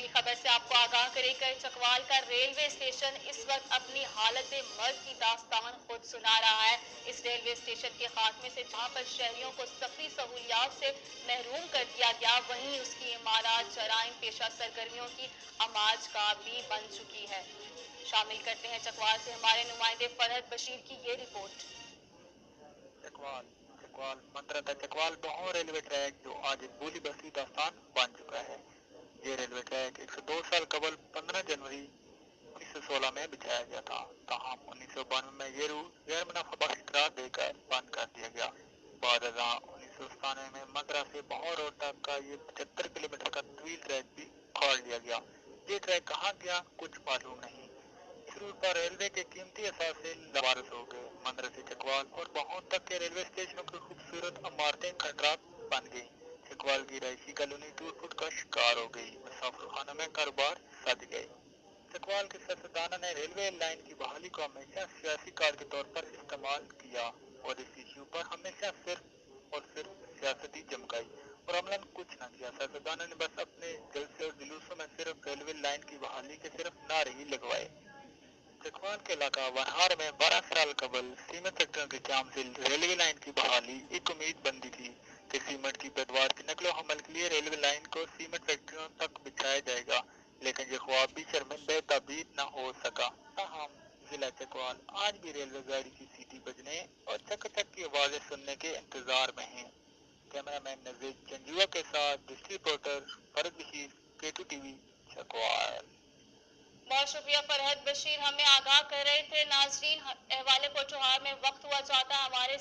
अगली खबर से आपको आगाह करेगा। चकवाल का रेलवे स्टेशन इस वक्त अपनी हालत मर्द की दास्तान खुद सुना रहा है। इस रेलवे स्टेशन के खात्मे से जहां पर शहरियों को सफरी सहूलियात से महरूम कर दिया गया, वहीं उसकी इमारत जराइम पेशा सरगर्मियों की आमाज का भी बन चुकी है। शामिल करते हैं चकवाल से हमारे नुमाइंदे फरहद बशीर की ये रिपोर्ट। चकवाल चकवाल मंत्रता चकवाल बहों रेलवे ट्रैक जो आज एक बोली बस्ती दास्तान बन चुका है। ये रेलवे ट्रैक 102 साल कबल 15 जनवरी 1916 में बिछाया गया था। ताहम 1992 में ये रूट गैर मुनाफा बख्श करार देकर बंद कर दिया गया। बाद 1997 में मंत्रा से बहों रोड तक का ये 75 किलोमीटर का तवील ट्रैक भी खोल दिया गया। ये ट्रैक कहाँ गया कुछ मालूम नहीं। इस रूट पर रेलवे के कीमती असासे लवारस हो गए। मंदरा से चकवाल और बहों तक के रेलवे स्टेशनों की खूबसूरत इमारतें खंडरात बन गई। चकवाल की रहायशी कॉलोनी टूट फूट का शिकार हो गई। मुसाफिर खानों में कारोबार सज गए। चकवाल के सियासतदानों ने रेलवे लाइन की बहाली को हमेशा सियासी कार्य के तौर पर इस्तेमाल किया और इस इश्यू पर हमेशा सिर्फ और सिर्फ सियासती चमकाई और अमलन कुछ न किया। सियासतदानों ने बस अपने जलसे और जुलूसों में सिर्फ रेलवे लाइन की बहाली के सिर्फ नारे ही लगवाए। चकवाल के इलाका वनहार में 12 साल कबल सीमेंट फैक्ट्रियों के जाम से रेलवे लाइन की बहाली एक उम्मीद बंदी थी कि सीमेंट की पैदावार की नकलो हमल के लिए रेलवे लाइन को सीमेंट फैक्ट्रियों तक बिछाया जाएगा, लेकिन ये ख्वाब भी शर्मिंदा ताबीर न हो सका। ताहम जिला चकवाल आज भी रेलवे गाड़ी की सीटी बजने और चक चक की आवाजें सुनने के इंतजार में है। कैमरामैन नजीर चंजुआ के साथ district reporter Farhad Bashir, K2 TV, Chakwal. बहुत शुक्रिया फरहद बशीर, हमें आगाह कर रहे थे। नाजरीन, अहवाले पोठोहार में वक्त हुआ चाहता हमारे